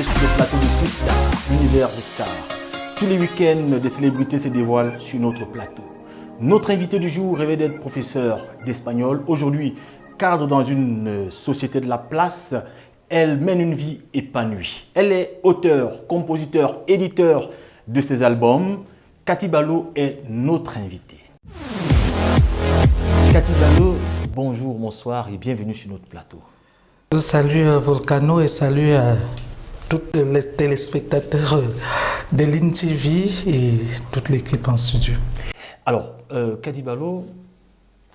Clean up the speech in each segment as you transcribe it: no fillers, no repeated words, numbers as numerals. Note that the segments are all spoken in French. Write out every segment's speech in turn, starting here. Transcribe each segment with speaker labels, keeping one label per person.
Speaker 1: bienvenue sur le plateau de Clipstar, l'univers des stars. Tous les week-ends, des célébrités se dévoilent sur notre plateau. Notre invité du jour rêvait d'être professeur d'espagnol. Aujourd'hui, cadre dans une société de la place, elle mène une vie épanouie. Elle est auteure, compositeur, éditeur de ses albums. Cathy Ballot est notre invitée. Cathy Ballot, bonjour, bonsoir et bienvenue sur notre plateau.
Speaker 2: Salut Volcano et salut à tous les téléspectateurs de l'INTV et toute l'équipe en studio.
Speaker 1: Alors, Cathy Ballot,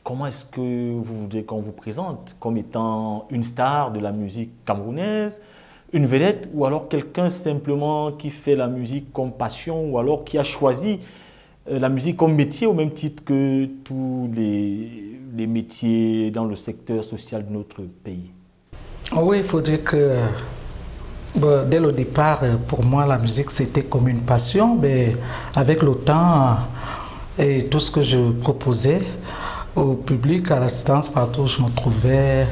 Speaker 1: comment est-ce que vous voulez qu'on vous présente comme étant une star de la musique camerounaise, une vedette ou alors quelqu'un simplement qui fait la musique comme passion ou alors qui a choisi la musique comme métier au même titre que tous les métiers dans le secteur social de notre pays?
Speaker 2: Oui, il faut dire que dès le départ, pour moi, la musique, c'était comme une passion. Mais avec le temps et tout ce que je proposais au public, à l'assistance, partout où je me trouvais,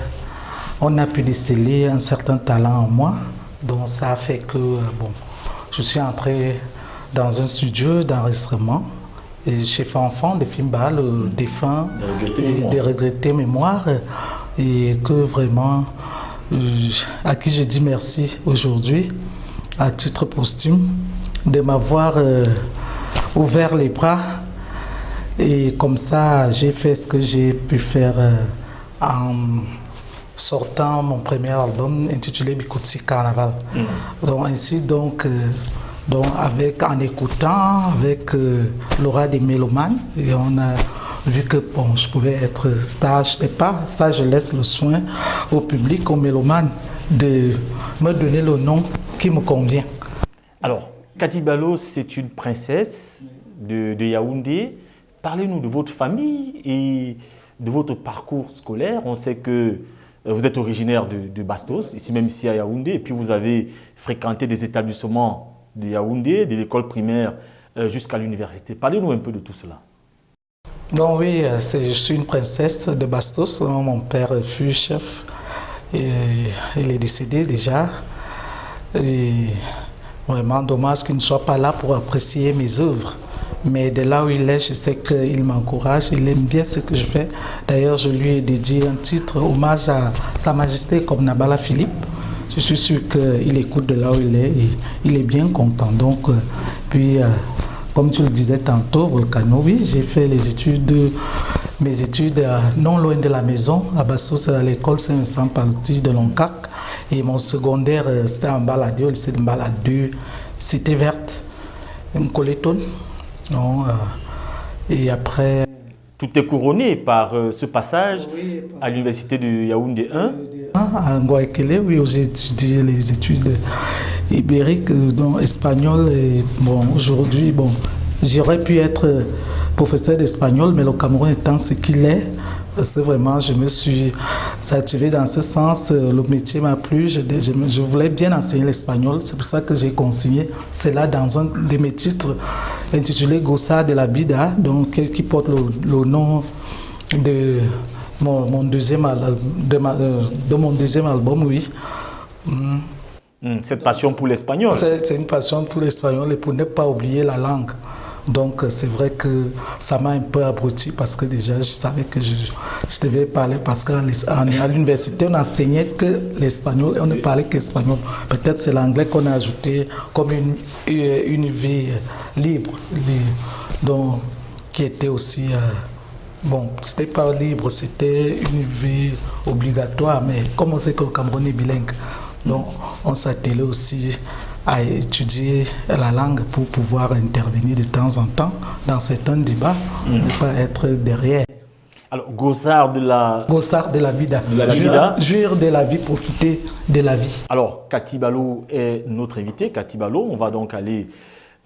Speaker 2: on a pu déceler un certain talent en moi. Donc ça a fait que je suis entré dans un studio d'enregistrement chez Fanfan de Fimba, le défunt des regrettés mémoires, et que vraiment, à qui je dis merci aujourd'hui, à titre posthume, de m'avoir ouvert les bras. Et comme ça, j'ai fait ce que j'ai pu faire en sortant mon premier album intitulé Bikutsi Carnaval. Donc ainsi, en écoutant avec l'aura des mélomanes, et on a vu que je pouvais être star, je ne sais pas, ça je laisse le soin au public, aux mélomanes, de me donner le nom qui me convient.
Speaker 1: Alors, Cathy Ballot, c'est une princesse de Yaoundé. Parlez-nous de votre famille et de votre parcours scolaire. On sait que vous êtes originaire de Bastos, ici même ici à Yaoundé, et puis vous avez fréquenté des établissements de Yaoundé, de l'école primaire jusqu'à l'université. Parlez-nous un peu de tout cela.
Speaker 2: Donc oui, je suis une princesse de Bastos. Mon père fut chef et il est décédé déjà. Et vraiment dommage qu'il ne soit pas là pour apprécier mes œuvres. Mais de là où il est, je sais qu'il m'encourage, il aime bien ce que je fais. D'ailleurs, je lui ai dédié un titre, hommage à Sa Majesté comme Nabala Philippe. Je suis sûr qu'il écoute de là où il est et il est bien content. Donc, comme tu le disais tantôt, Volcano, oui, j'ai fait mes études non loin de la maison, à Bassos, à l'école Saint-Vincent Parti de Loncac. Et mon secondaire, c'était en Baladé, au lycée de Baladé, Cité Verte, Nkoleton. Et après...
Speaker 1: Tout est couronné par ce passage à l'université de Yaoundé 1.
Speaker 2: À Ngoakele, oui, où j'ai étudié les études ibériques, donc espagnol. Et aujourd'hui, j'aurais pu être professeur d'espagnol, mais le Cameroun étant ce qu'il est, c'est vraiment, je me suis saturé dans ce sens. Le métier m'a plu. Je voulais bien enseigner l'espagnol. C'est pour ça que j'ai consigné cela dans un de mes titres intitulé Gossard de la Vida, donc qui porte le nom de mon deuxième album, oui.
Speaker 1: Cette passion pour l'espagnol.
Speaker 2: C'est une passion pour l'espagnol et pour ne pas oublier la langue. Donc c'est vrai que ça m'a un peu abruti parce que déjà je savais que je devais parler parce qu'à l'université on n'enseignait que l'espagnol et on ne parlait qu'espagnol. Peut-être c'est l'anglais qu'on a ajouté comme une vie libre, donc qui était aussi... c'était pas libre, c'était une vie obligatoire, mais comme on sait que le Cameroun est bilingue, donc on s'attelait aussi à étudier la langue pour pouvoir intervenir de temps en temps dans certains débats, ne pas être derrière.
Speaker 1: Alors, Gossard de la
Speaker 2: vida. Jouir de la vie, profiter de la vie.
Speaker 1: Alors, Cathy Ballot est notre invitée. Cathy Ballot, on va donc aller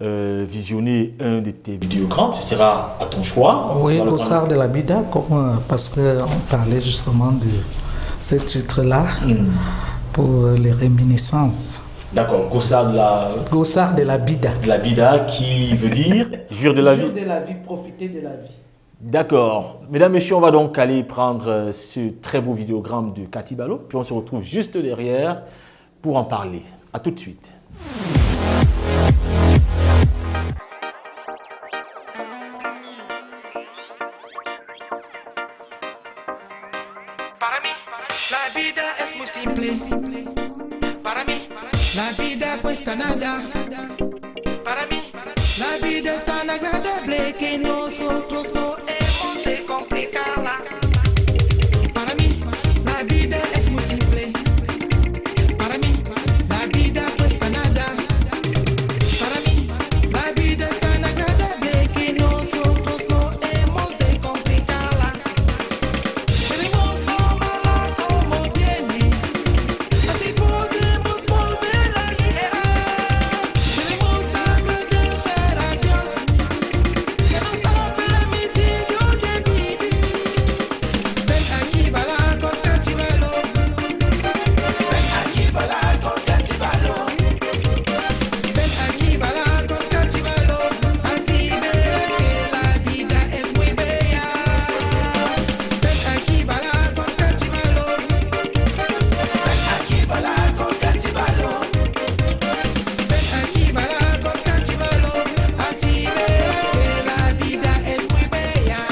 Speaker 1: visionner un de tes vidéogrammes. Ce sera à ton choix.
Speaker 2: Oui, Gossard de la vida, parce qu'on parlait justement de ce titre-là pour les réminiscences.
Speaker 1: D'accord, Gossard
Speaker 2: de la vida.
Speaker 1: De la vida qui veut dire jouir de la vie.
Speaker 2: Jouir de la vie, profiter de la vie.
Speaker 1: D'accord. Mesdames, Messieurs, on va donc aller prendre ce très beau vidéogramme de Cathy Ballot, puis on se retrouve juste derrière pour en parler. À tout de suite.
Speaker 3: Para mí, la vida es muy simple. Para mí, la vida cuesta nada. Para mí, la vida es tan agradable que nosotros no hemos de complicarla. Para mí, la vida es muy simple. Para mí, la vida cuesta nada. Para mí, la vida es tan agradable que nosotros no hemos de complicarla. Debemos tomarla como viene, así podemos volver a guiar. Debemos agradecer a Dios que nos ha permitido vivir. Ven aquí, bala con Cachibalo. Ven aquí, bala con Cachibalo. Ven aquí, bala con Cachibalo. Así verás que la vida es muy bella. Ven aquí, bala con Cachibalo. Ven aquí, bala con Cachibalo. Ven aquí, bala con Cachibalo. Así verás que la vida es muy bella.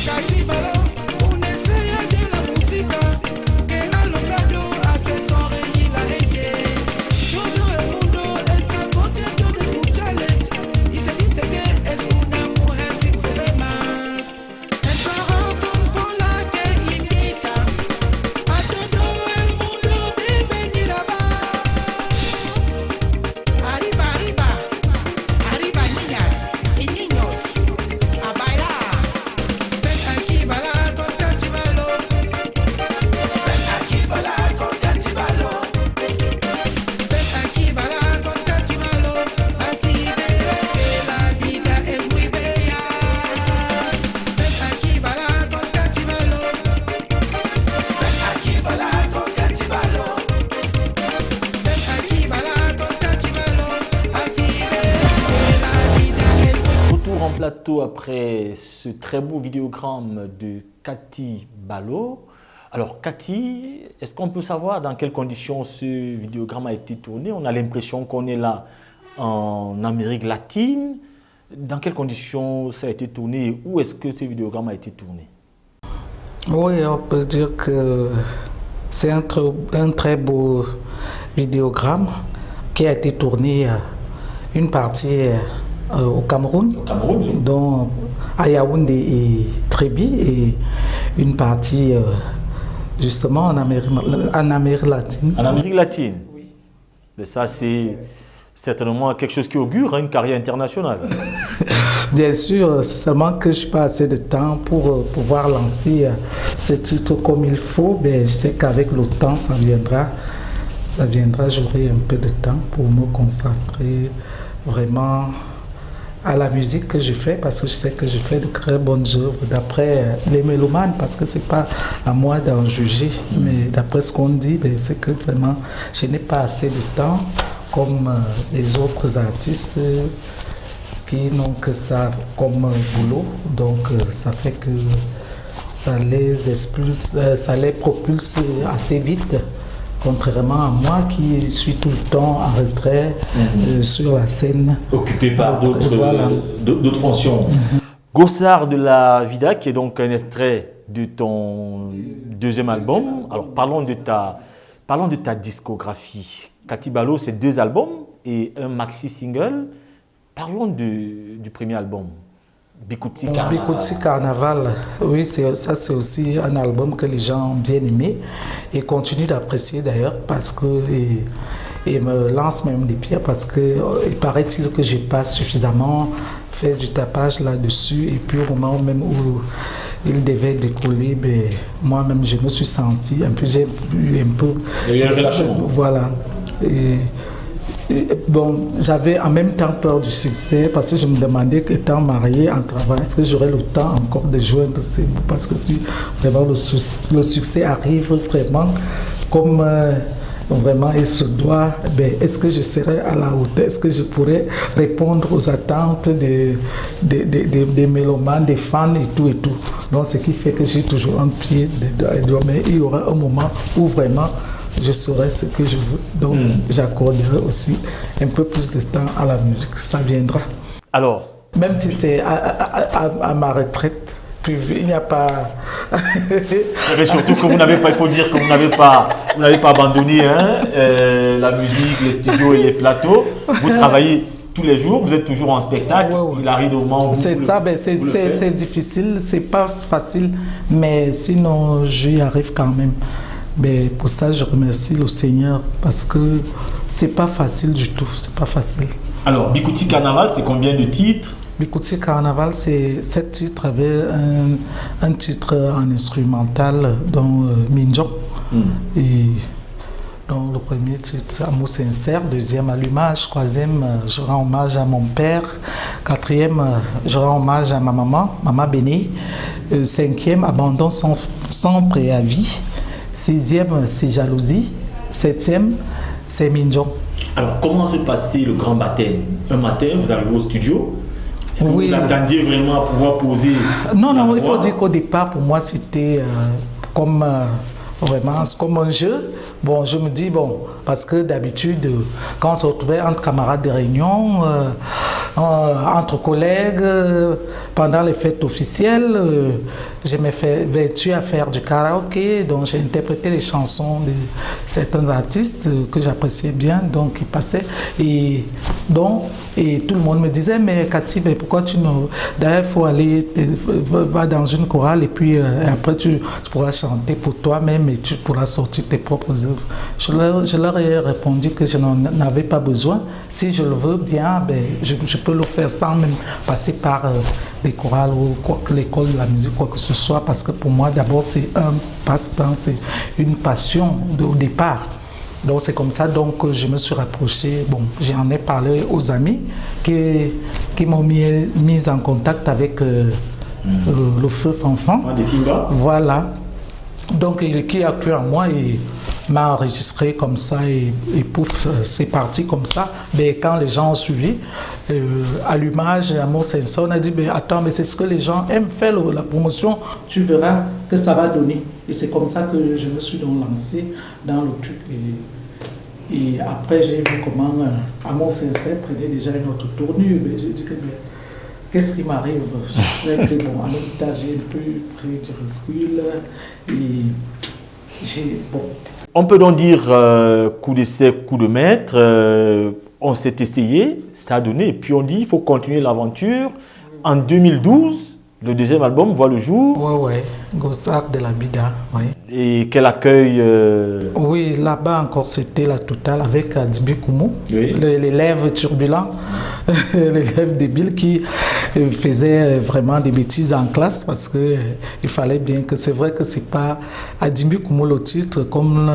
Speaker 3: Cachibalo, una estrella de la música que ha logrado hacer sonreír la gente. Todo el mundo está contento de escucharle y se dice que es una mujer sin problemas. Es la razón por la que invita a todo el mundo de venir abajo. Arriba, arriba, arriba niñas y niños, a bailar. Ven aquí, bala con Cachibalo. Ven aquí, bala con Cachibalo. Ven aquí, bala con Cachibalo. Así verás que la vida es muy bella. Ven aquí, bala con Cachibalo. Ven aquí, bala con Cachibalo. Ven aquí, bala con Cachibalo. Así verás que la vida es muy
Speaker 1: Retour en plateau après ce très beau vidéogramme de Cathy Balo. Alors Cathy, est-ce qu'on peut savoir dans quelles conditions ce vidéogramme a été tourné? On a l'impression qu'on est là en Amérique latine. Dans quelles conditions ça a été tourné et où est-ce que ce vidéogramme a été tourné?
Speaker 2: Oui, on peut dire que c'est un très beau vidéogramme qui a été tourné une partie au Cameroun,
Speaker 1: Au Cameroun, oui.
Speaker 2: dont à Yaoundé et Trébi, et une partie justement en Amérique latine.
Speaker 1: En Amérique latine. Mais ça, c'est certainement quelque chose qui augure une carrière internationale.
Speaker 2: Bien sûr, c'est seulement que je n'ai pas assez de temps pour pouvoir lancer ce titre comme il faut, mais je sais qu'avec le temps, ça viendra, j'aurai un peu de temps pour me consacrer vraiment à la musique que je fais, parce que je sais que je fais de très bonnes œuvres d'après les mélomanes, parce que c'est pas à moi d'en juger, mais d'après ce qu'on dit, ben, c'est que vraiment je n'ai pas assez de temps comme les autres artistes qui n'ont que ça comme boulot, donc ça fait que ça les propulse assez vite. Contrairement à moi qui suis tout le temps en retrait sur la scène.
Speaker 1: Occupé par
Speaker 2: Voilà.
Speaker 1: d'autres fonctions. Gossard de la Vida, qui est donc un extrait de ton deuxième album. Alors parlons de ta discographie. Cathy Balo, c'est 2 albums et un maxi-single. Parlons du premier album. Bikutsi Carnaval.
Speaker 2: Bikutsi Carnaval, oui, ça c'est aussi un album que les gens ont bien aimé et continuent d'apprécier d'ailleurs parce que et me lancent même des pierres parce que il paraît-il que j'ai pas suffisamment fait du tapage là-dessus et puis au moment même où il devait décoller, ben, moi-même je me suis senti un peu, j'ai eu un peu.
Speaker 1: Il y a eu un relâchement.
Speaker 2: Voilà. Bon, j'avais en même temps peur du succès parce que je me demandais qu'étant mariée en travail, est-ce que j'aurais le temps encore de joindre ces mots? Parce que si vraiment le succès arrive vraiment comme vraiment il se doit, est-ce que je serai à la hauteur, est-ce que je pourrais répondre aux attentes des mélomanes, des fans et tout. Donc ce qui fait que j'ai toujours un pied dedans, mais il y aura un moment où vraiment je saurai ce que je veux. Donc j'accorderai aussi un peu plus de temps à la musique, ça viendra.
Speaker 1: Alors,
Speaker 2: même si c'est à ma retraite, il n'y a pas...
Speaker 1: mais surtout que vous n'avez pas, il faut dire que vous n'avez pas abandonné la musique, les studios et les plateaux. Vous travaillez tous les jours, vous êtes toujours en spectacle. Ouais. Il arrive au moment où
Speaker 2: c'est ça, c'est difficile, c'est pas facile, mais sinon j'y arrive quand même. Mais pour ça, je remercie le Seigneur parce que c'est pas facile du tout, c'est pas facile.
Speaker 1: Alors, Bikuti Carnaval, c'est combien de titres?
Speaker 2: Bikuti Carnaval, c'est 7 titres avec un titre en instrumental, dont Minjon. Et donc, le premier titre, Amour sincère. Deuxième, Allumage. Troisième, je rends hommage à mon père. Quatrième, je rends hommage à ma maman, Maman Béné. Cinquième, Abandon sans préavis. Sixième, c'est Jalousie. Septième, c'est Minjon.
Speaker 1: Alors, comment se passait le grand baptême? Un matin, vous arrivez au studio. Est-ce que vous attendiez vraiment à pouvoir poser?
Speaker 2: Non, il faut dire qu'au départ, pour moi, c'était comme un jeu. Bon, je me dis, parce que d'habitude, quand on se retrouvait entre camarades de réunion, entre collègues, pendant les fêtes officielles, je m'étais vêtue à faire du karaoké, donc j'ai interprété les chansons de certains artistes que j'appréciais bien, donc ils passaient. Et tout le monde me disait, mais Cathy, pourquoi tu ne... D'ailleurs, il faut aller, va dans une chorale et puis après tu pourras chanter pour toi-même et tu pourras sortir tes propres œuvres. Je leur ai répondu que je n'en avais pas besoin. Si je le veux bien, je peux le faire sans même passer par les chorales ou l'école de la musique, quoi que ce soit, parce que pour moi, d'abord, c'est un passe-temps, c'est une passion au départ. Donc c'est comme ça que je me suis rapproché. J'en ai parlé aux amis qui m'ont mis en contact avec le feu Fanfan. Voilà. Donc qui a cru en moi et m'a enregistré comme ça et pouf, c'est parti comme ça. Mais quand les gens ont suivi, Allumage, Amour sincère, on a dit attends, mais c'est ce que les gens aiment faire la promotion, tu verras que ça va donner. Et c'est comme ça que je me suis donc lancé dans le truc. Et après, j'ai vu comment Amour sincère prenait déjà une autre tournure. Mais j'ai dit que qu'est-ce qui m'arrive? Je sais que en même temps, j'ai un peu pris du recul et
Speaker 1: On peut donc dire coup d'essai, coup de maître. On s'est essayé, ça a donné. Et puis on dit il faut continuer l'aventure. En 2012, le deuxième album voit le jour.
Speaker 2: Oui, Gosard de la Bida. Oui.
Speaker 1: Et quel accueil
Speaker 2: Oui, là-bas encore c'était la totale avec Adimbi Koumou, l'élève turbulent, l'élève débile qui faisait vraiment des bêtises en classe parce qu'il fallait bien que c'est vrai que c'est pas Adimbi Koumou le titre comme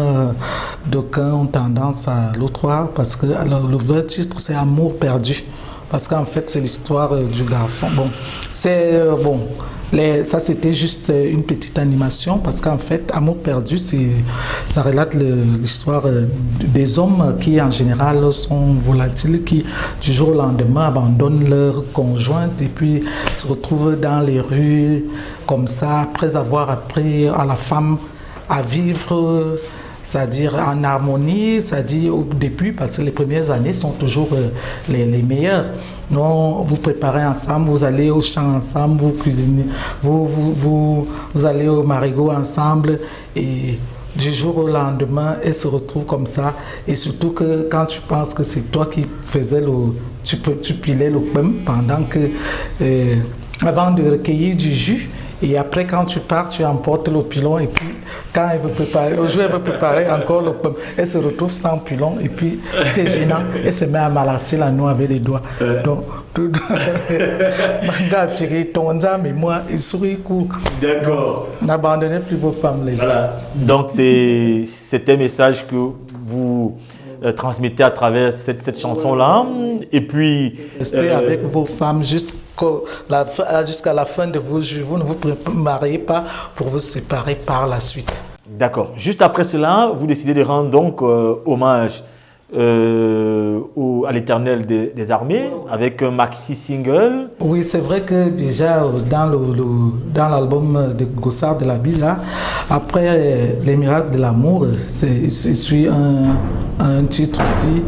Speaker 2: d'aucuns ont tendance à le croire parce que alors, le vrai titre c'est Amour perdu. Parce qu'en fait, c'est l'histoire du garçon. Ça c'était juste une petite animation parce qu'en fait, Amour perdu, ça relate l'histoire des hommes qui en général sont volatiles, qui du jour au lendemain abandonnent leur conjointe et puis se retrouvent dans les rues comme ça, après avoir appris à la femme à vivre... c'est-à-dire en harmonie, c'est-à-dire au début, parce que les premières années sont toujours les meilleures. Donc, vous préparez ensemble, vous allez au champ ensemble, vous cuisinez, vous allez au marigot ensemble et du jour au lendemain, elles se retrouvent comme ça. Et surtout que quand tu penses que c'est toi qui faisais tu pilais le pain pendant que, avant de recueillir du jus, et après, quand tu pars, tu emportes le pilon et puis quand elle veut préparer, au jour elle veut préparer encore le pain, elle se retrouve sans pilon et puis c'est gênant, elle se met à malasser la noix avec les doigts. Donc, mais moi, il sourit court.
Speaker 1: D'accord.
Speaker 2: N'abandonnez plus vos femmes, les gens.
Speaker 1: Voilà. Donc, c'est un message que vous transmettez à travers cette chanson-là. Et puis...
Speaker 2: Restez avec vos femmes jusqu'à la fin de vos jours. Vous ne vous mariez pas pour vous séparer par la suite.
Speaker 1: D'accord. Juste après cela, vous décidez de rendre donc hommage à l'Éternel des armées avec un maxi single.
Speaker 2: Oui, c'est vrai que déjà dans l'album de Gossard de la Bila, après Les miracles de l'amour, c'est suit un titre aussi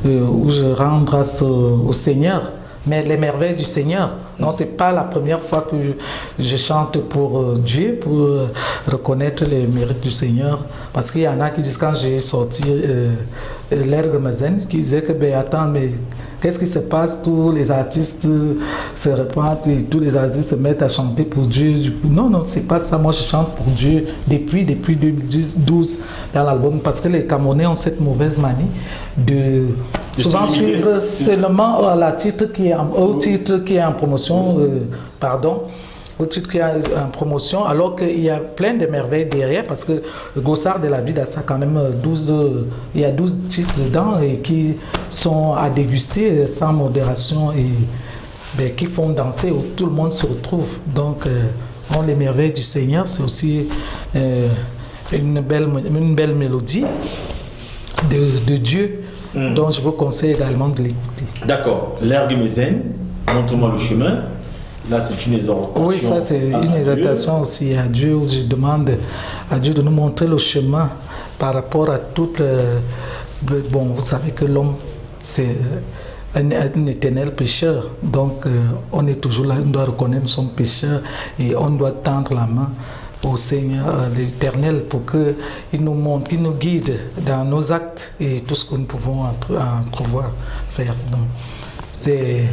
Speaker 2: où je rends grâce au Seigneur. Mais les merveilles du Seigneur. Non, c'est pas la première fois que je chante pour Dieu, pour reconnaître les mérites du Seigneur. Parce qu'il y en a qui disent, quand j'ai sorti l'Ergemazen, qui disaient que, ben attends, mais qu'est-ce qui se passe? Tous les artistes se répandent et tous les artistes se mettent à chanter pour Dieu. Non, non, c'est pas ça. Moi, je chante pour Dieu depuis 2012 dans l'album. Parce que les Camerounais ont cette mauvaise manie de souvent suivre seulement au titre qui est en promotion, au titre qui est en promotion, alors qu'il y a plein de merveilles derrière, parce que le Gossard de la Vida, ça a quand même 12 titres dedans et qui sont à déguster sans modération et qui font danser où tout le monde se retrouve. Donc, les merveilles du Seigneur, c'est aussi une belle mélodie de Dieu. Donc je vous conseille également de l'écouter.
Speaker 1: D'accord. L'Ergemazen, montre-moi le chemin. Là, c'est une exhortation.
Speaker 2: Oui, ça, c'est une exhortation aussi à Dieu, où je demande à Dieu de nous montrer le chemin par rapport à tout Bon, vous savez que l'homme, c'est un éternel pécheur. Donc, on est toujours là, on doit reconnaître son pécheur et on doit tendre la main au Seigneur, l'Éternel, pour qu'il nous montre, qu'il nous guide dans nos actes et tout ce que nous pouvons entrevoir faire. Donc, c'est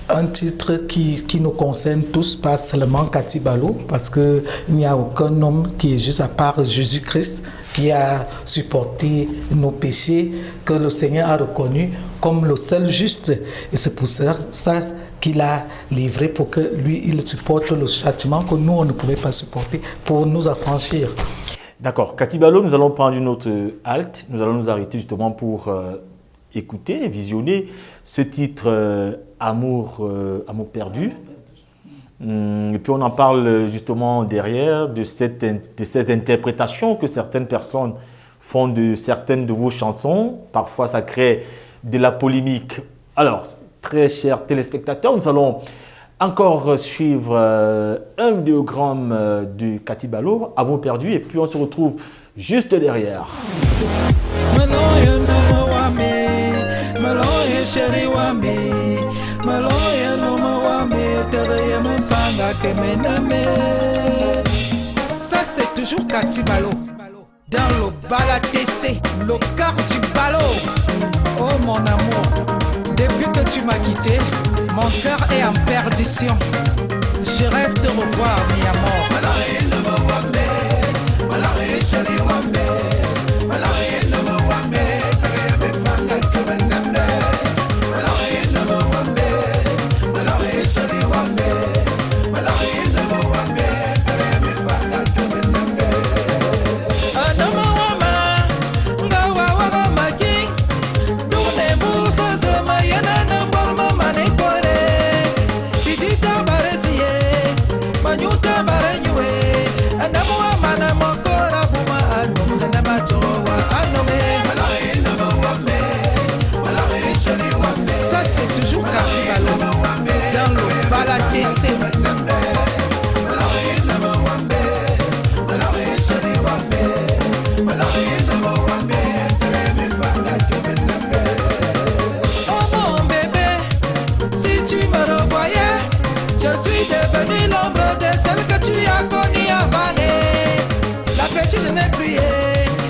Speaker 2: un titre qui nous concerne tous, pas seulement Kati Balo, parce qu'il n'y a aucun homme qui est juste à part Jésus-Christ qui a supporté nos péchés, que le Seigneur a reconnu comme le seul juste. Et c'est pour ça qu'il a livré pour que lui, il supporte le châtiment que nous, on ne pouvait pas supporter pour nous affranchir.
Speaker 1: D'accord. Kati Balo, nous allons prendre une autre halte. Nous allons nous arrêter justement pour écouter, visionner ce titre Amour perdu. Et puis on en parle justement derrière de ces interprétations que certaines personnes font de certaines de vos chansons. Parfois ça crée de la polémique. Alors, très chers téléspectateurs, nous allons encore suivre un vidéogramme de Kati Balo, Amour perdu, et puis on se retrouve juste derrière.
Speaker 3: Ça c'est toujours Kati Balo dans le balatessé, le cœur du ballot. Oh mon amour, depuis que tu m'as quitté, mon cœur est en perdition. Je rêve de revoir mi amour.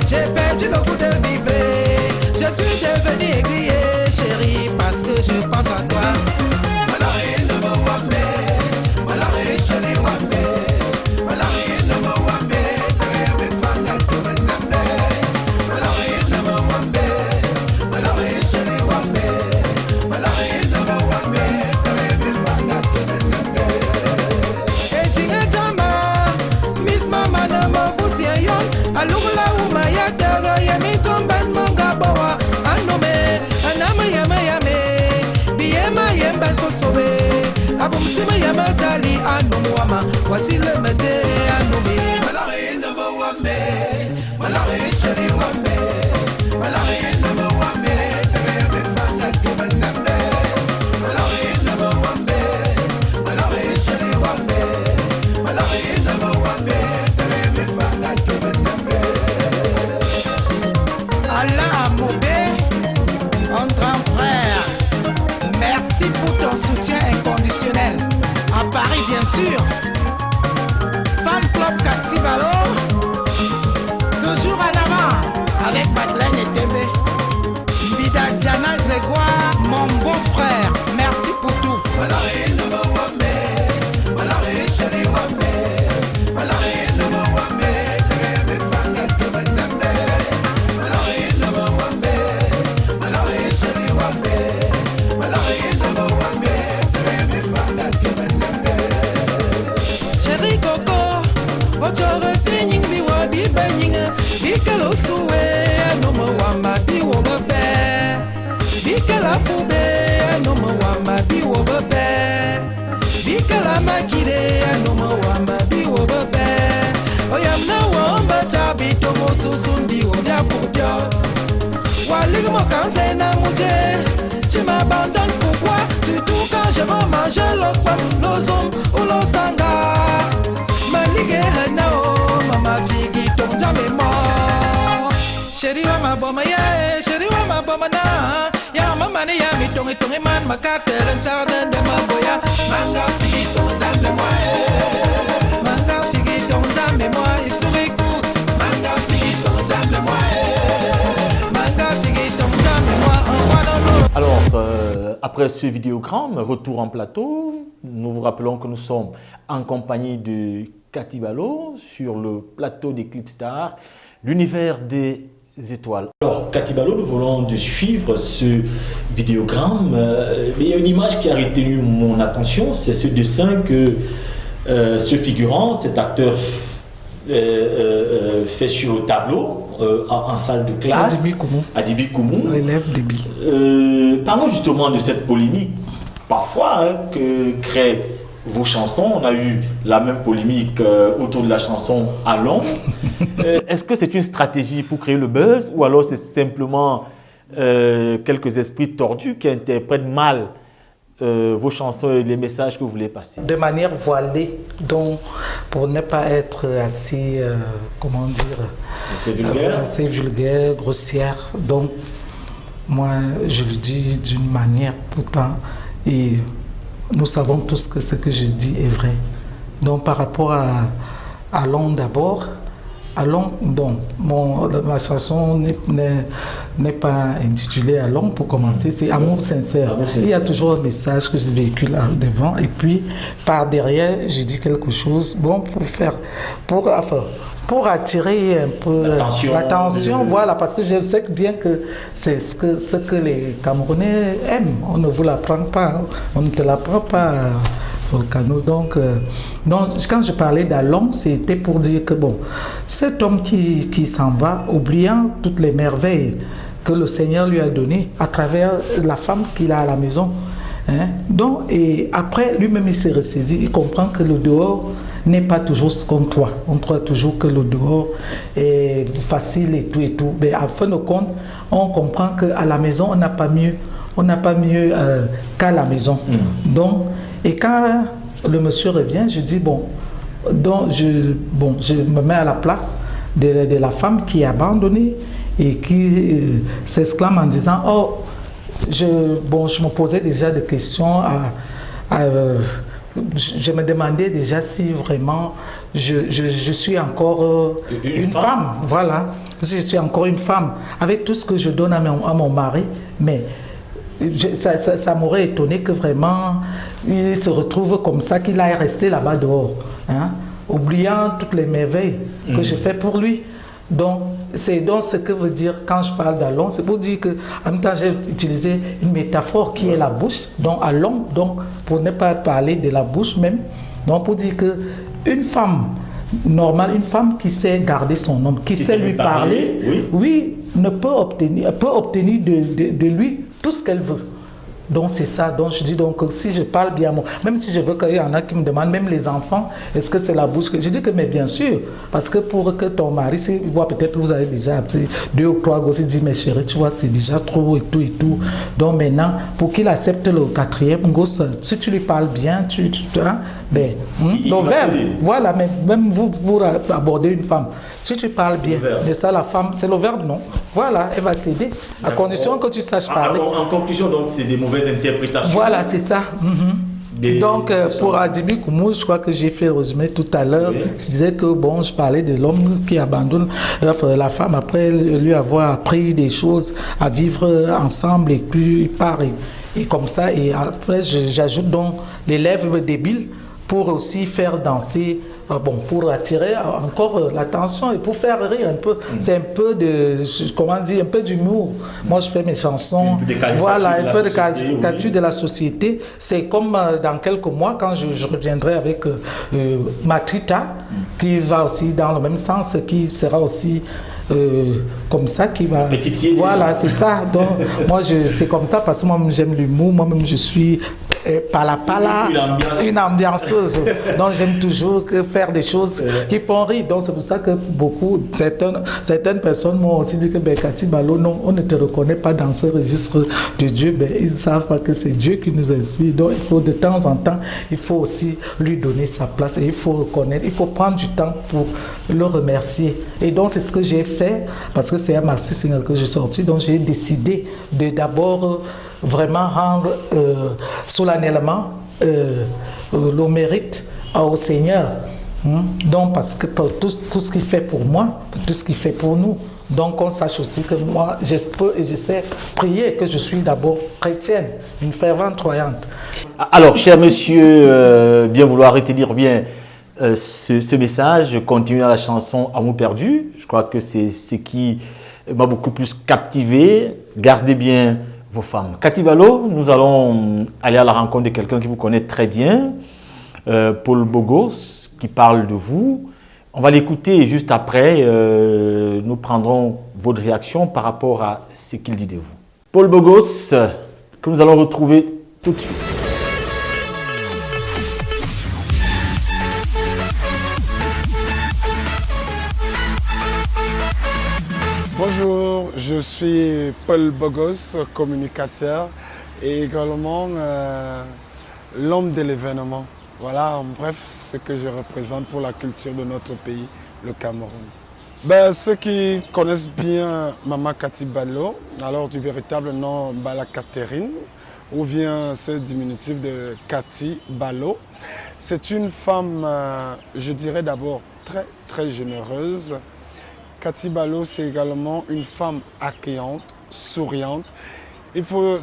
Speaker 3: J'ai perdu le goût de vivre. Je suis devenu aiguillé, chérie, parce que je pense à toi. Voici le métier à nommer. sûr. Fan Club Katibalo, toujours en avant avec Madeleine et Tébé. Vida Diana Grégoire, mon beau-frère, merci pour tout. Chéri Coco, votre tening biwa bibening, bikalo suwe, no mo wama biwo bebe, bikala fube, no mo wama biwo bebe, bikala makire, no mo wama biwo bebe, oyam na wamba tabi tomo susundi odia pubio, walig mo kanze na mouche, tu m'abandonnes pourquoi, surtout quand je veux manger le pain, l'ozom ou l'osanga. Mama figi tonja memo Sheri wa maboma ya Sheri wa maboma na Ya mama ni ya mitongi tongi man Makate rensarden de maboya Manga figi tonja memo Manga figi tonja memo Isuriku Manga figi tonja memo Manga figi tonja memo
Speaker 1: Alors, après ce vidéogramme, retour en plateau, nous vous rappelons que nous sommes en compagnie de Katibalo sur le plateau des Clipstars, l'univers des étoiles. Alors, Katibalo, nous voulons de suivre ce vidéogramme. Mais il y a une image qui a retenu mon attention, c'est ce dessin que ce figurant, cet acteur fait sur le tableau en salle de classe. Adibi Koumou.
Speaker 2: L'élève Déby.
Speaker 1: Parlons justement de cette polémique, parfois, que crée vos chansons. On a eu la même polémique autour de la chanson Allons. Est-ce que c'est une stratégie pour créer le buzz ou alors c'est simplement quelques esprits tordus qui interprètent mal vos chansons et les messages que vous voulez passer?
Speaker 2: De manière voilée, donc pour ne pas être assez, comment dire, assez vulgaire, grossière. Donc moi je le dis d'une manière pourtant et nous savons tous que ce que je dis est vrai. Donc par rapport à Allons d'abord, Allons, bon, ma chanson n'est pas intitulée Allons pour commencer, c'est Amour sincère. Il y a toujours un message que je véhicule devant et puis par derrière, je dis quelque chose, bon, pour attirer un peu l'attention, voilà, parce que je sais bien que c'est ce que les Camerounais aiment. On ne vous l'apprend pas, on ne te l'apprend pas, Volcano. Donc, quand je parlais d'Allons, c'était pour dire que bon, cet homme qui s'en va, oubliant toutes les merveilles que le Seigneur lui a données à travers la femme qu'il a à la maison. Hein? Donc, et après, lui-même, il s'est ressaisi, il comprend que le dehors n'est pas toujours comme toi. On croit toujours que le dehors est facile et tout. Mais à fin de compte, on comprend qu'à la maison, on n'a pas mieux qu'à la maison. Donc, et quand le monsieur revient, je dis bon, je me mets à la place de la femme qui est abandonnée et qui s'exclame en disant oh, je me posais déjà des questions je me demandais déjà si vraiment je suis encore une femme. Voilà, je suis encore une femme avec tout ce que je donne à mon mari, mais ça m'aurait étonné que vraiment il se retrouve comme ça, qu'il aille rester là-bas dehors, hein, oubliant toutes les merveilles que je fais pour lui. Donc, c'est donc ce que veut dire quand je parle d'Allons, c'est pour dire que en même temps j'ai utilisé une métaphore qui est la bouche, donc Allons, donc pour ne pas parler de la bouche même, donc pour dire que une femme normale, une femme qui sait garder son homme, qui sait lui parler, oui, peut obtenir de lui tout ce qu'elle veut. Donc c'est ça, donc je dis donc si je parle bien, même si je veux qu'il y en a qui me demandent, même les enfants, est-ce que c'est la bouche que... Je dis que mais bien sûr, parce que pour que ton mari, s'il voit peut-être que vous avez déjà 2 ou 3 gosses, il dit mais chérie, tu vois, c'est déjà trop et tout. Donc maintenant, pour qu'il accepte le 4e gosse, si tu lui parles bien, ben, le verbe, voilà, mais même vous pour aborder une femme, si tu parles bien, mais ça la femme, c'est le verbe, non? Voilà, elle va céder, à condition que tu saches parler.
Speaker 1: En conclusion, donc, c'est des mauvaises interprétations.
Speaker 2: Voilà, c'est ça. Donc, pour Adimi Koumou, je crois que j'ai fait le résumé tout à l'heure. Oui. Je disais que, bon, je parlais de l'homme qui abandonne la femme après lui avoir appris des choses à vivre ensemble et puis il part et comme ça. Et après, j'ajoute donc les lèvres débiles pour aussi faire danser, pour attirer encore l'attention et pour faire rire un peu. C'est un peu de, comment dire, un peu d'humour. Moi, je fais mes chansons, voilà, un peu de caricature de la société. C'est comme dans quelques mois, quand je reviendrai avec Matrita, qui va aussi dans le même sens, qui sera aussi comme ça, qui va...
Speaker 1: Petitier.
Speaker 2: Voilà, c'est ça. Donc, moi, c'est comme ça parce que moi, j'aime l'humour. Moi-même, je suis... pala, une ambianceuse. Donc j'aime toujours faire des choses qui font rire. Donc c'est pour ça que certaines personnes m'ont aussi dit que Cathy Balo, non, on ne te reconnaît pas dans ce registre de Dieu. Ils ne savent pas que c'est Dieu qui nous inspire. Donc il faut de temps en temps, il faut aussi lui donner sa place et il faut reconnaître, il faut prendre du temps pour le remercier. Et donc c'est ce que j'ai fait parce que c'est un maxi single que j'ai sorti. Donc j'ai décidé de d'abord vraiment rendre solennellement le mérite au Seigneur. Donc, parce que pour tout ce qu'il fait pour moi, tout ce qu'il fait pour nous, donc on sache aussi que moi, je peux et je sais prier, que je suis d'abord chrétienne, une fervente croyante.
Speaker 1: Alors, cher monsieur, bien vouloir retenir bien ce message, continuer à la chanson Amour perdu. Je crois que c'est ce qui m'a beaucoup plus captivé. Gardez bien vos femmes. Cathy Balo, nous allons aller à la rencontre de quelqu'un qui vous connaît très bien, Paul Bogos, qui parle de vous. On va l'écouter juste après. Nous prendrons votre réaction par rapport à ce qu'il dit de vous. Paul Bogos, que nous allons retrouver tout de suite.
Speaker 4: Bonjour, je suis Paul Bogos, communicateur et également l'homme de l'événement. Voilà, en bref, ce que je représente pour la culture de notre pays, le Cameroun. Ceux qui connaissent bien Maman Cathy Balo, alors du véritable nom Bala Catherine, ou bien ce diminutif de Cathy Balo, c'est une femme, je dirais d'abord, très très généreuse. Cathy Balo, c'est également une femme accueillante, souriante.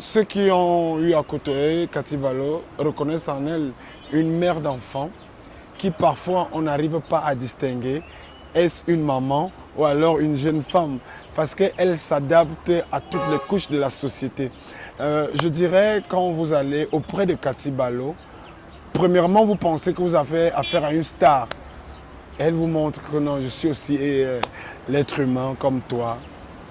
Speaker 4: Ceux qui ont eu à côtoyer Cathy Balo reconnaissent en elle une mère d'enfant qui parfois on n'arrive pas à distinguer est-ce une maman ou alors une jeune femme parce qu'elle s'adapte à toutes les couches de la société. Je dirais quand vous allez auprès de Cathy Balo, premièrement vous pensez que vous avez affaire à une star. Elle vous montre que non, je suis aussi l'être humain comme toi,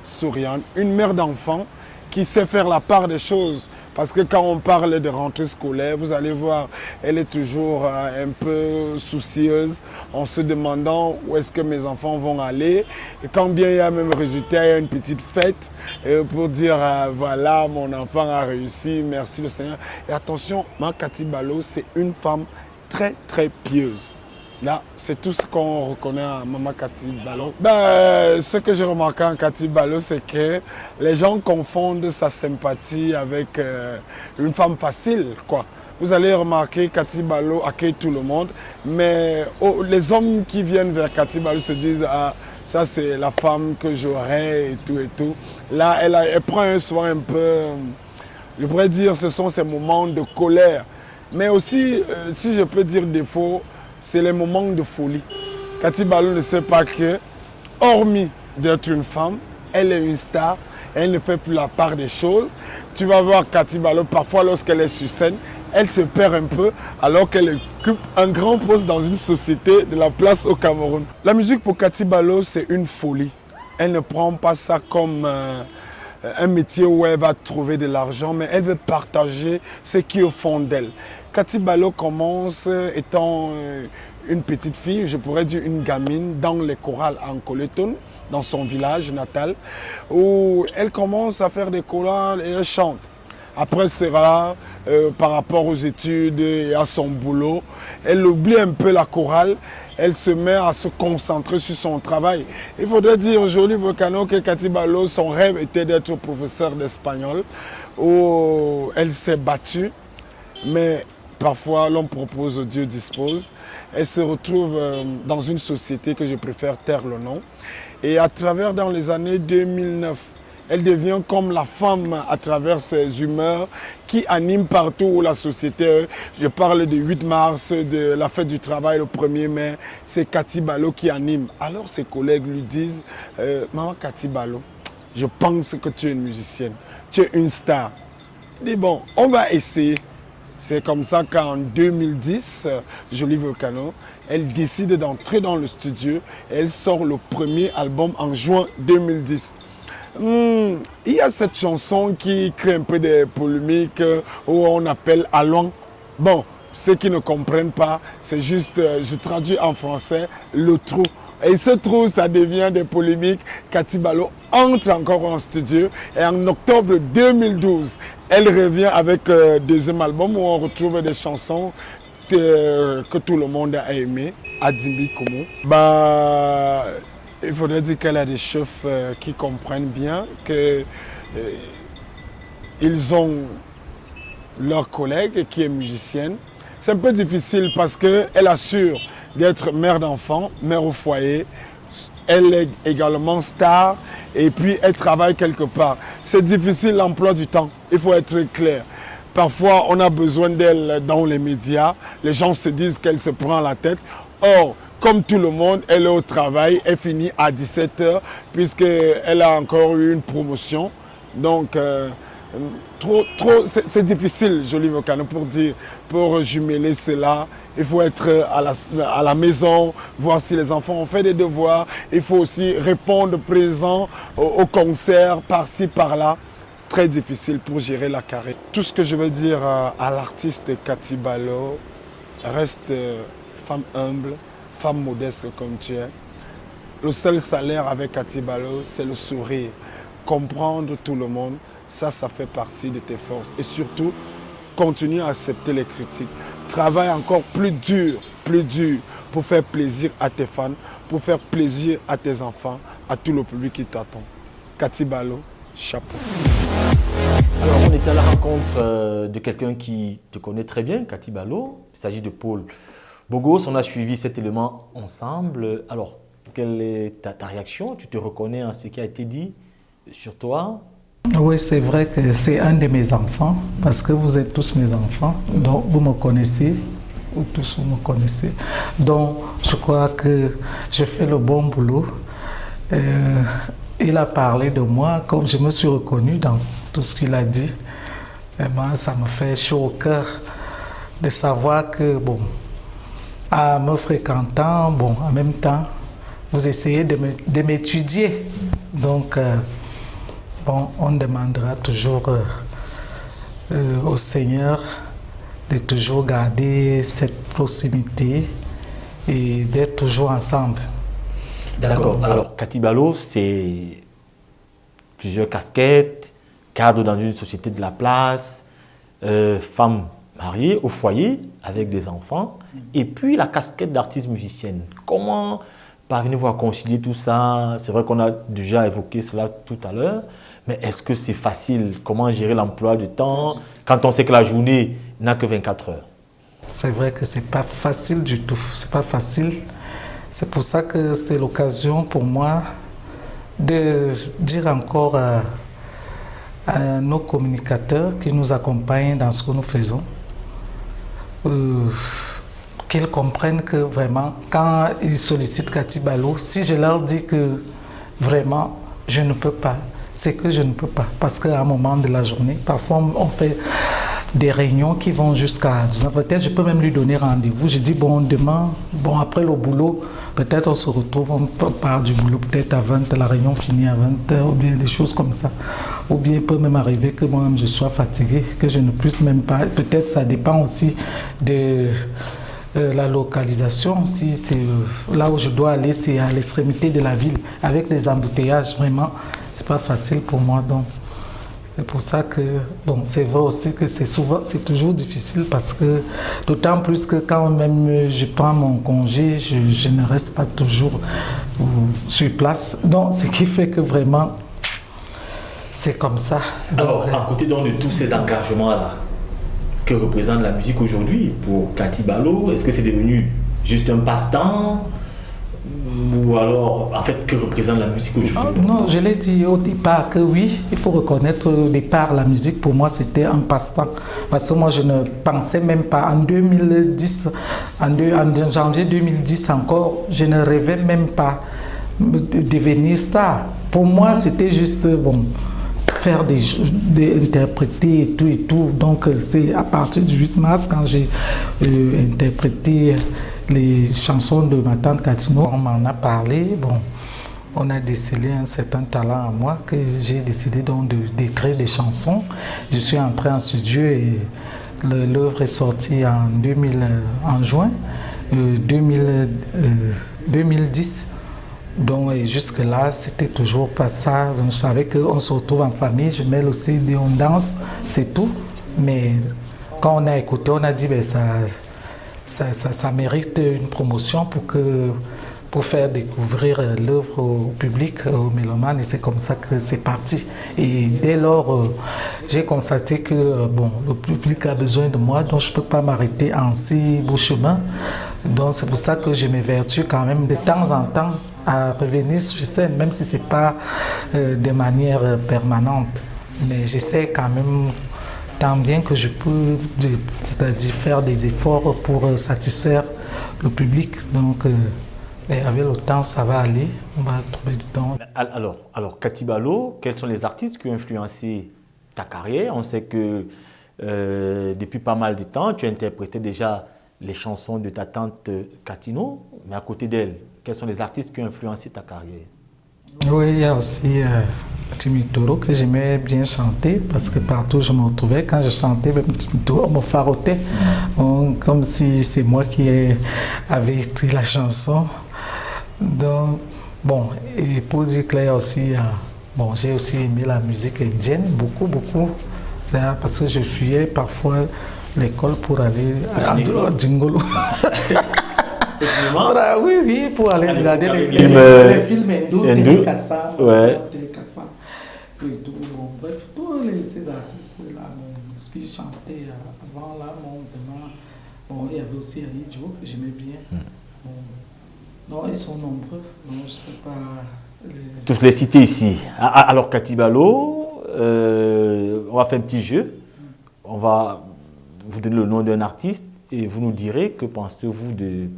Speaker 4: souriante, une mère d'enfant qui sait faire la part des choses. Parce que quand on parle de rentrée scolaire, vous allez voir, elle est toujours un peu soucieuse en se demandant où est-ce que mes enfants vont aller. Et quand bien il y a même résultat, il y a une petite fête pour dire voilà, mon enfant a réussi, merci le Seigneur. Et attention, Cathy Balo, c'est une femme très très pieuse. Là, c'est tout ce qu'on reconnaît à Maman Cathy Balo. Ce que j'ai remarqué en Cathy Balo, c'est que les gens confondent sa sympathie avec une femme facile, quoi. Vous allez remarquer Cathy Balo accueille tout le monde, mais les hommes qui viennent vers Cathy Balo se disent « Ah, ça c'est la femme que j'aurais et tout et tout ». Là, elle prend un soin un peu, je pourrais dire, ce sont ces moments de colère. Mais aussi, si je peux dire défaut, c'est les moments de folie. Cathy Balo ne sait pas que, hormis d'être une femme, elle est une star, elle ne fait plus la part des choses. Tu vas voir Cathy Balo, parfois lorsqu'elle est sur scène, elle se perd un peu alors qu'elle occupe un grand poste dans une société de la place au Cameroun. La musique pour Cathy Balo, c'est une folie. Elle ne prend pas ça comme un métier où elle va trouver de l'argent, mais elle veut partager ce qui est au fond d'elle. Cathy Balo commence étant une petite fille, je pourrais dire une gamine, dans les chorales en Coleton, dans son village natal, où elle commence à faire des chorales et elle chante. Après cela, par rapport aux études et à son boulot, elle oublie un peu la chorale, elle se met à se concentrer sur son travail. Il faudrait dire, joli volcano, que Cathy Balo, son rêve était d'être professeur d'espagnol, où elle s'est battue. Mais parfois l'homme propose, Dieu dispose. Elle se retrouve dans une société que je préfère taire le nom. Et à travers, dans les années 2009, elle devient comme la femme à travers ses humeurs qui anime partout la société. Je parle du 8 mars, de la fête du travail le 1er mai. C'est Cathy Balo qui anime. Alors ses collègues lui disent Maman Cathy Balo, je pense que tu es une musicienne, tu es une star. Il dit bon, on va essayer. C'est comme ça qu'en 2010, Jolie Volcano, elle décide d'entrer dans le studio et elle sort le premier album en juin 2010. Il y a cette chanson qui crée un peu de polémiques où on appelle Allons. Bon, ceux qui ne comprennent pas, c'est juste, je traduis en français, le trou. Et ce trou, ça devient des polémiques. Cathy Balo entre encore en studio et en octobre 2012, elle revient avec deuxième album où on retrouve des chansons que tout le monde a aimé. Adimi Komo. Il faudrait dire qu'elle a des chefs qui comprennent bien qu'ils ont leur collègue qui est musicienne. C'est un peu difficile parce qu'elle assure d'être mère d'enfant, mère au foyer. Elle est également star et puis elle travaille quelque part. C'est difficile l'emploi du temps, il faut être clair. Parfois, on a besoin d'elle dans les médias. Les gens se disent qu'elle se prend la tête. Or, comme tout le monde, elle est au travail, elle finit à 17h puisqu'elle a encore eu une promotion. Donc, c'est difficile, Jolie Volcano, pour jumeler cela. Il faut être à la maison, voir si les enfants ont fait des devoirs. Il faut aussi répondre présent au concert, par-ci, par-là. Très difficile pour gérer la carrière. Tout ce que je veux dire à l'artiste Cathy Balo, reste femme humble, femme modeste comme tu es. Le seul salaire avec Cathy Balo, c'est le sourire. Comprendre tout le monde, ça fait partie de tes forces. Et surtout, continue à accepter les critiques. Travaille encore plus dur pour faire plaisir à tes fans, pour faire plaisir à tes enfants, à tout le public qui t'attend. Cathy Balo, chapeau.
Speaker 1: Alors, on est à la rencontre de quelqu'un qui te connaît très bien, Cathy Balo. Il s'agit de Paul Bogos. On a suivi cet élément ensemble. Alors, quelle est ta réaction? Tu te reconnais en ce qui a été dit sur toi?
Speaker 2: Oui, c'est vrai que c'est un de mes enfants, parce que vous êtes tous mes enfants, donc vous me connaissez, ou tous vous me connaissez. Donc, je crois que je fais le bon boulot. Il a parlé de moi, comme je me suis reconnu dans tout ce qu'il a dit. Vraiment, ça me fait chaud au cœur de savoir que, bon, en me fréquentant, bon, en même temps, vous essayez de m'étudier. Donc, bon, on demandera toujours au Seigneur de toujours garder cette proximité et d'être toujours ensemble.
Speaker 1: D'accord. Alors, Cathy Balo, c'est plusieurs casquettes, cadre dans une société de la place, femme mariée au foyer avec des enfants, et puis la casquette d'artiste musicienne. Comment parvenez-vous à concilier tout ça? C'est vrai qu'on a déjà évoqué cela tout à l'heure, mais est-ce que c'est facile? Comment gérer l'emploi du temps quand on sait que la journée n'a que 24 heures?
Speaker 2: C'est vrai que c'est pas facile du tout. C'est pas facile. C'est pour ça que c'est l'occasion pour moi de dire encore à nos communicateurs qui nous accompagnent dans ce que nous faisons, qu'ils comprennent que vraiment, quand ils sollicitent Cathy Balo, si je leur dis que vraiment je ne peux pas, c'est que je ne peux pas. Parce qu'à un moment de la journée, parfois on fait des réunions qui vont jusqu'à... Peut-être je peux même lui donner rendez-vous. Je dis, bon, demain, bon, après le boulot, peut-être on se retrouve, on part du boulot peut-être à 20h, la réunion finit à 20h, ou bien des choses comme ça. Ou bien il peut même arriver que moi-même je sois fatigué, que je ne puisse même pas... Peut-être ça dépend aussi de... la localisation, si c'est là où je dois aller, c'est à l'extrémité de la ville, avec des embouteillages, vraiment, c'est pas facile pour moi. Donc, c'est pour ça que, bon, c'est vrai aussi que c'est toujours difficile parce que, d'autant plus que quand même je prends mon congé, je ne reste pas toujours sur place. Donc, ce qui fait que vraiment, c'est comme ça. Donc,
Speaker 1: alors, à côté donc de tous ces engagements-là, que représente la musique aujourd'hui pour Cathy Balo? Est-ce que c'est devenu juste un passe-temps? Ou alors, en fait, que représente la musique aujourd'hui?
Speaker 2: Non, je l'ai dit au départ que oui, il faut reconnaître au départ la musique pour moi c'était un passe-temps. Parce que moi je ne pensais même pas en 2010, en janvier 2010 encore, je ne rêvais même pas de devenir star. Pour moi c'était juste bon. Faire interpréter et tout. Donc c'est à partir du 8 mars quand j'ai interprété les chansons de ma tante Catino, on m'en a parlé, bon, on a décelé un certain talent en moi que j'ai décidé donc d'écrire des chansons. Je suis entré en studio et l'œuvre est sortie en juin 2010. Donc jusque-là, c'était toujours pas ça. Je savais qu'on se retrouve en famille, je mêle aussi on danse, c'est tout. Mais quand on a écouté, on a dit ben, ça mérite une promotion pour faire découvrir l'œuvre au public, aux mélomanes, et c'est comme ça que c'est parti. Et dès lors, j'ai constaté que bon, le public a besoin de moi, donc je ne peux pas m'arrêter en si beau chemin. Donc c'est pour ça que je m'évertue quand même de temps en temps à revenir sur scène, même si ce n'est pas de manière permanente. Mais j'essaie quand même tant bien que je peux, c'est-à-dire faire des efforts pour satisfaire le public. Donc avec le temps, ça va aller, on va trouver du temps.
Speaker 1: Alors Cathy Balo, quels sont les artistes qui ont influencé ta carrière? On sait que depuis pas mal de temps, tu as interprété déjà les chansons de ta tante Catino, mais à côté d'elle, quels sont les artistes qui ont influencé ta carrière?
Speaker 2: Oui, il y a aussi Timi Toro que j'aimais bien chanter parce que partout où je me retrouvais, quand je chantais, même Timi Toro, on me farotait, comme si c'est moi qui avais écrit la chanson. Donc, bon, et pour dire clair aussi, bon, j'ai aussi aimé la musique indienne, beaucoup. C'est parce que je fuyais parfois l'école pour aller à Djingolo. Oui, pour aller regarder les films hindous, Télékassa, bref, tous ces artistes-là qui chantaient avant là, vraiment, il y avait aussi Aïdjo que j'aimais bien. Non, ils sont nombreux, non, je ne peux pas
Speaker 1: tous les citer ici. Alors Cathy Balo, on va faire un petit jeu. On va vous donner le nom d'un artiste et vous nous direz que pensez-vous de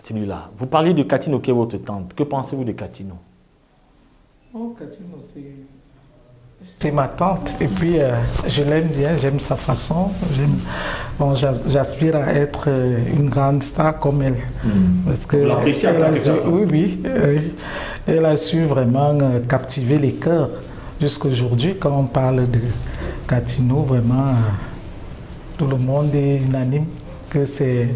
Speaker 1: celui-là. Vous parlez de Catino qui est votre tante. Que pensez-vous de Catino?
Speaker 2: Oh, Catino, c'est ma tante. Et puis, je l'aime bien, j'aime sa façon. Bon, j'aspire à être une grande star comme elle. Parce que
Speaker 1: vous l'appréciez en tant que personne?
Speaker 2: Oui. Elle a su vraiment captiver les cœurs. Jusqu'aujourd'hui, quand on parle de Catino, vraiment, tout le monde est unanime que c'est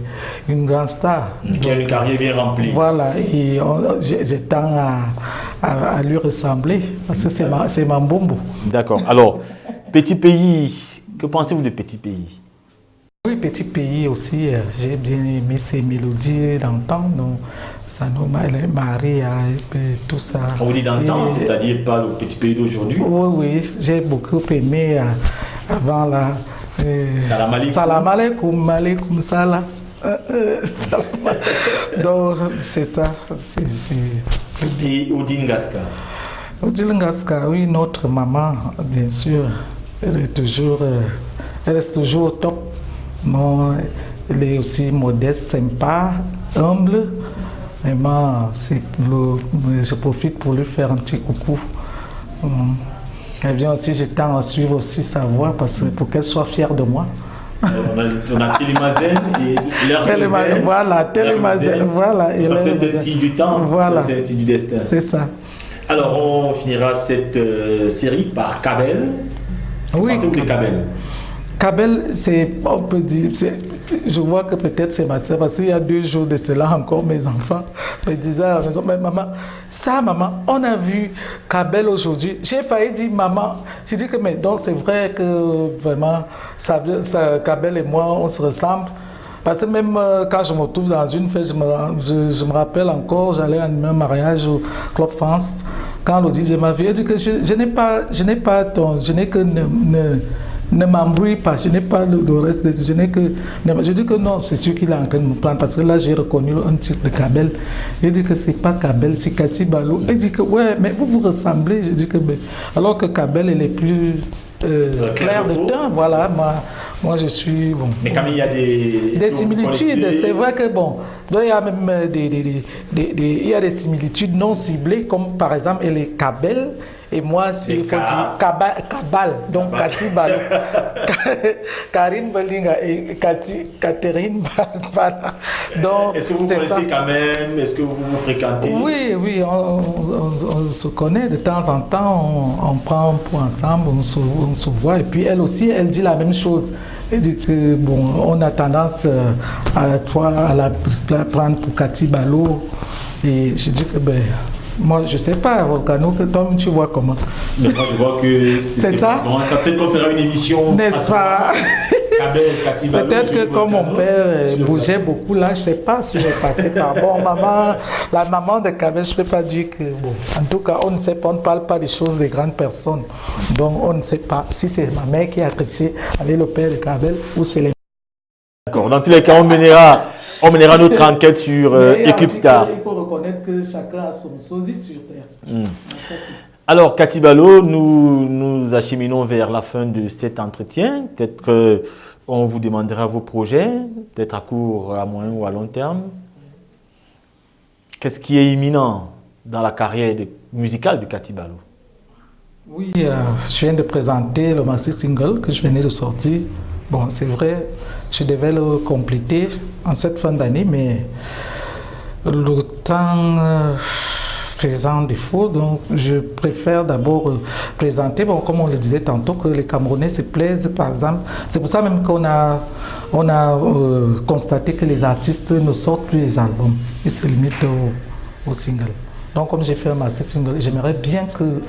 Speaker 2: une grande star.
Speaker 1: Qui a une carrière bien remplie.
Speaker 2: Voilà, et j'ai tend à lui ressembler, parce que c'est ma bombo.
Speaker 1: D'accord. Alors, Petit Pays, que pensez-vous de Petit Pays?
Speaker 2: Oui, Petit Pays aussi, j'ai bien aimé ses mélodies d'antan, donc ça nous Maria et tout ça.
Speaker 1: On vous dit d'antan, c'est-à-dire pas le Petit Pays d'aujourd'hui? Oui,
Speaker 2: j'ai beaucoup aimé avant la... Salam alaikum, alaikum salam. Donc c'est ça.
Speaker 1: Et Odile Ngaska?
Speaker 2: Odile Ngaska, oui, notre maman, bien sûr. Elle reste toujours au top. Bon, elle est aussi modeste, sympa, humble. Vraiment, je profite pour lui faire un petit coucou. Elle vient aussi, je tends à suivre aussi sa voix pour qu'elle soit fière de moi.
Speaker 1: On a Télémazen et l'air de
Speaker 2: voilà, Télémazen, voilà.
Speaker 1: Ça peut être un signe du temps,
Speaker 2: voilà.
Speaker 1: peut être un signe du destin.
Speaker 2: C'est ça.
Speaker 1: Alors, on finira cette série par Kabel.
Speaker 2: Oui.
Speaker 1: Pensez-vous de Kabel?
Speaker 2: Kabel, on peut dire, je vois que peut-être c'est ma soeur, parce qu'il y a 2 jours de cela encore, mes enfants me disaient à la maison, mais maman, on a vu Kabel aujourd'hui. J'ai failli dire maman, j'ai dit que mais donc c'est vrai que vraiment, Kabel et moi, on se ressemble. Parce que même quand je me retrouve dans une fête, je me rappelle encore, j'allais à un mariage au Club France, quand le DJ m'a vu, il dit que je n'ai que ne m'embrouille pas, je n'ai pas le reste, je n'ai que... Je dis que non, c'est sûr qu'il est en train de me prendre, parce que là j'ai reconnu un titre de Kabel. Il dit que c'est pas Kabel, c'est Kati Balo. Il dit que ouais, mais vous vous ressemblez. Je dis que ben, alors que Kabel elle est plus clair de teint, voilà, moi je suis... Bon,
Speaker 1: mais quand même il y a
Speaker 2: des similitudes, c'est vrai que bon, il y a même il y a des similitudes non ciblées, comme par exemple elle est Kabel, et moi, s'il faut dire Kabal, donc Kati Balo, Karine Belinga et Catherine Bala. Donc,
Speaker 1: est-ce que vous connaissez quand même? Est-ce que vous vous fréquentez?
Speaker 2: Oui, oui, on se connaît de temps en temps, on prend un pot ensemble, on se voit, et puis elle aussi, elle dit la même chose. Elle dit que, bon, on a tendance à la prendre pour Kati Balo, et je dis que, ben, moi, je ne sais pas, Volcano, que toi, tu vois comment.
Speaker 1: Mais moi, je vois que c'est ça. Ça peut-être qu'on fera une émission.
Speaker 2: N'est-ce pas? Peut-être que comme mon père bougeait beaucoup là, je ne sais pas si je passé par... Bon, la maman de Kabel, je ne peux pas dire que... Bon, en tout cas, on ne sait pas, on ne parle pas des choses des grandes personnes. Donc, on ne sait pas si c'est ma mère qui a triché avec le père de Kabel ou c'est les...
Speaker 1: D'accord, dans tous les cas, on mènera notre enquête sur Eclipse Star.
Speaker 2: Il faut reconnaître que chacun a son sosie sur Terre.
Speaker 1: Alors, Kati Balo, nous acheminons vers la fin de cet entretien. Peut-être qu'on vous demandera vos projets, peut-être à court, à moyen ou à long terme. Qu'est-ce qui est imminent dans la carrière musicale de Kati Balo?
Speaker 2: Oui, je viens de présenter le maxi single que je venais de sortir. Bon, c'est vrai, je devais le compléter en cette fin d'année, mais le temps faisant défaut, donc je préfère d'abord présenter, bon, comme on le disait tantôt, que les Camerounais se plaisent, par exemple. C'est pour ça même qu'on a constaté que les artistes ne sortent plus les albums, ils se limitent au single. Donc, comme j'ai fait un maxi single, j'aimerais bien que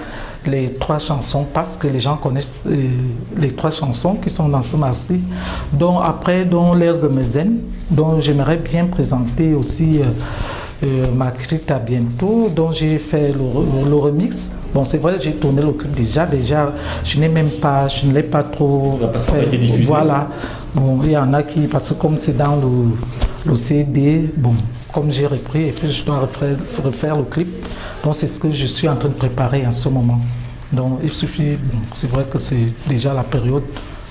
Speaker 2: les 3 chansons passent, que les gens connaissent les 3 chansons qui sont dans ce maxi. Donc, après, dans l'air de Mezen, donc j'aimerais bien présenter aussi Ma Critique à bientôt, dont j'ai fait le remix. Bon, c'est vrai, j'ai tourné le clip déjà, je ne l'ai pas trop fait.
Speaker 1: Diffusé.
Speaker 2: Voilà. Bon, il y en a qui, parce que comme c'est dans le CD, bon, comme j'ai repris et puis je dois refaire le clip. Donc c'est ce que je suis en train de préparer en ce moment. Donc il suffit, bon, c'est vrai que c'est déjà la période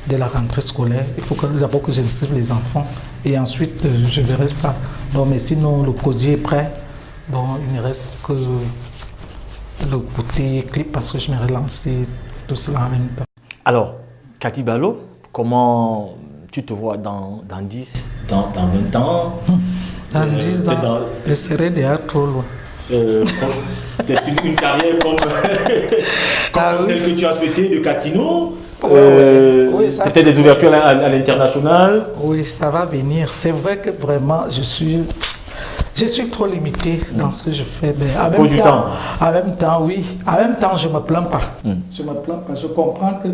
Speaker 2: de la rentrée scolaire. Il faut d'abord que j'inscrive les enfants et ensuite je verrai ça. Donc, mais sinon le projet est prêt. Donc il ne reste que le côté clip parce que je vais relancer tout cela en même temps.
Speaker 1: Alors, Kati Balo, comment tu te vois dans 10, dans 20 ans?
Speaker 2: Dans 10 ans, je serai déjà trop loin.
Speaker 1: Peut-être une carrière comme celle que tu as souhaitée de Katino.
Speaker 2: Oui,
Speaker 1: peut-être des ouvertures à l'international.
Speaker 2: Oui, ça va venir. C'est vrai que vraiment, je suis trop limité dans ce que je fais. Mais en même temps, oui. En même temps, je ne me plains pas. Je me plains pas. Je comprends que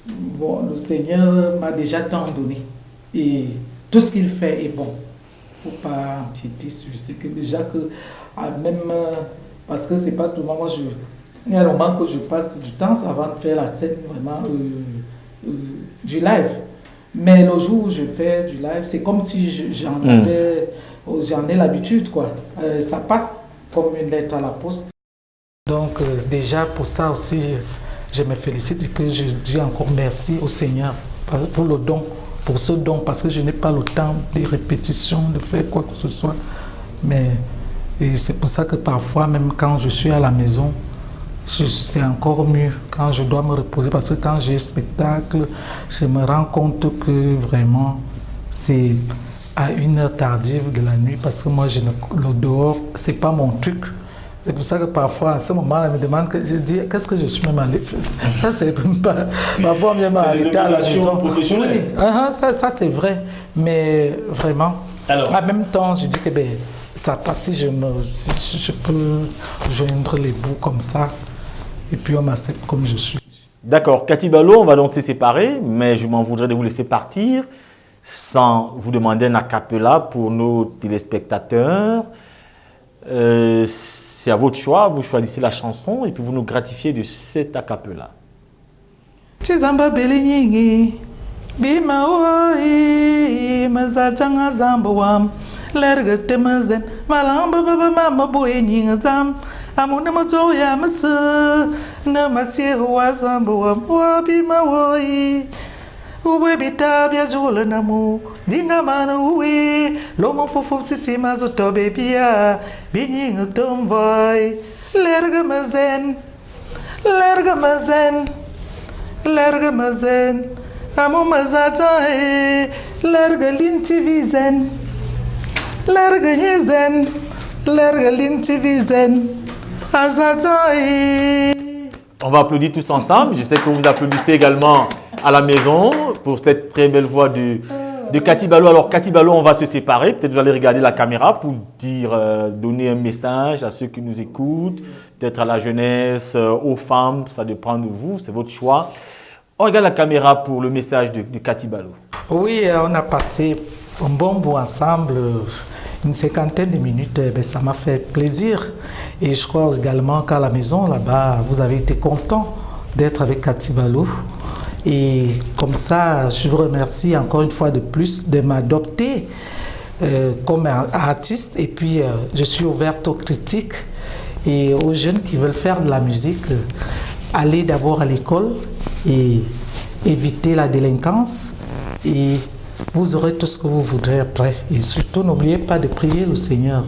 Speaker 2: bon, le Seigneur m'a déjà tant donné. Et tout ce qu'il fait est bon. Il ne faut pas empiéter sur ce que déjà que même parce que c'est pas tout le monde. Moi, il y a un moment que je passe du temps avant de faire la scène vraiment du live. Mais le jour où je fais du live, c'est comme si j'en ai l'habitude, quoi. Ça passe comme une lettre à la poste. Donc déjà pour ça aussi, je me félicite et que je dis encore merci au Seigneur pour le don. Pour ce don, parce que je n'ai pas le temps de répétition, de faire quoi que ce soit. Mais c'est pour ça que parfois, même quand je suis à la maison, c'est encore mieux quand je dois me reposer. Parce que quand j'ai un spectacle, je me rends compte que vraiment, c'est à 1h tardive de la nuit. Parce que moi, le dehors, c'est pas mon truc. C'est pour ça que parfois, à ce moment-là, elle me demande, je dis, qu'est-ce que je suis même allé faire? Ça, c'est pas... Parfois, même arrêté à la maison. Oui, ça c'est vrai. Mais vraiment, en même temps, je dis que ça passe si je peux joindre les bouts comme ça. Et puis, on m'accepte comme je suis.
Speaker 1: D'accord. Kati Balo, on va donc se séparer, mais je m'en voudrais de vous laisser partir sans vous demander un a cappella pour nos téléspectateurs. C'est à votre choix, vous choisissez la chanson et puis vous nous gratifiez de cet a cappella.
Speaker 2: Chizamba Belinyingi, Bima Oi, Mazatanga Zambawam, Lerga Temazen, Malamba Baba Mama Boying Zam, Amuna Motoya Massa, Namasia Wazambawam, Wabima Oi. Uwe bitabia jula namu, binga mana uwe, lomo fufu sisi mazoto bebia, binying tomboy, lerga mazen, lerga mazen, lerga mazen, amu mazata lerga linti vizen, lerga yezen, lerga linti vizen, azata
Speaker 1: On va applaudir tous ensemble. Je sais que vous applaudissez également à la maison pour cette très belle voix de Cathy Ballot. Alors Cathy Ballot, on va se séparer. Peut-être vous allez regarder la caméra pour dire, donner un message à ceux qui nous écoutent, peut-être à la jeunesse, aux femmes, ça dépend de vous, c'est votre choix. On regarde la caméra pour le message de Cathy Ballot.
Speaker 2: Oui, on a passé un bon bout ensemble, une cinquantaine de minutes, ça m'a fait plaisir. Et je crois également qu'à la maison, là-bas, vous avez été content d'être avec Cathy Ballot. Et comme ça, je vous remercie encore une fois de plus de m'adopter comme artiste. Et puis, je suis ouverte aux critiques et aux jeunes qui veulent faire de la musique. Aller d'abord à l'école et éviter la délinquance. Et vous aurez tout ce que vous voudrez après. Et surtout, n'oubliez pas de prier le Seigneur.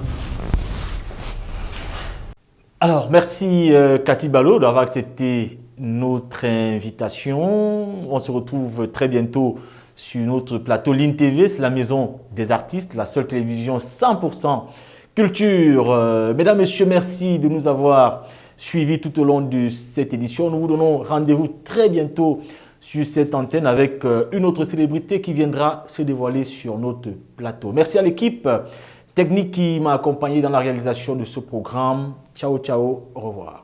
Speaker 1: Alors, merci Cathy Ballot d'avoir accepté notre invitation. On se retrouve très bientôt sur notre plateau Line TV, c'est la maison des artistes, la seule télévision 100% culture. Mesdames, Messieurs, merci de nous avoir suivis tout au long de cette édition. Nous vous donnons rendez-vous très bientôt sur cette antenne avec une autre célébrité qui viendra se dévoiler sur notre plateau. Merci à l'équipe technique qui m'a accompagné dans la réalisation de ce programme. Ciao, ciao, au revoir.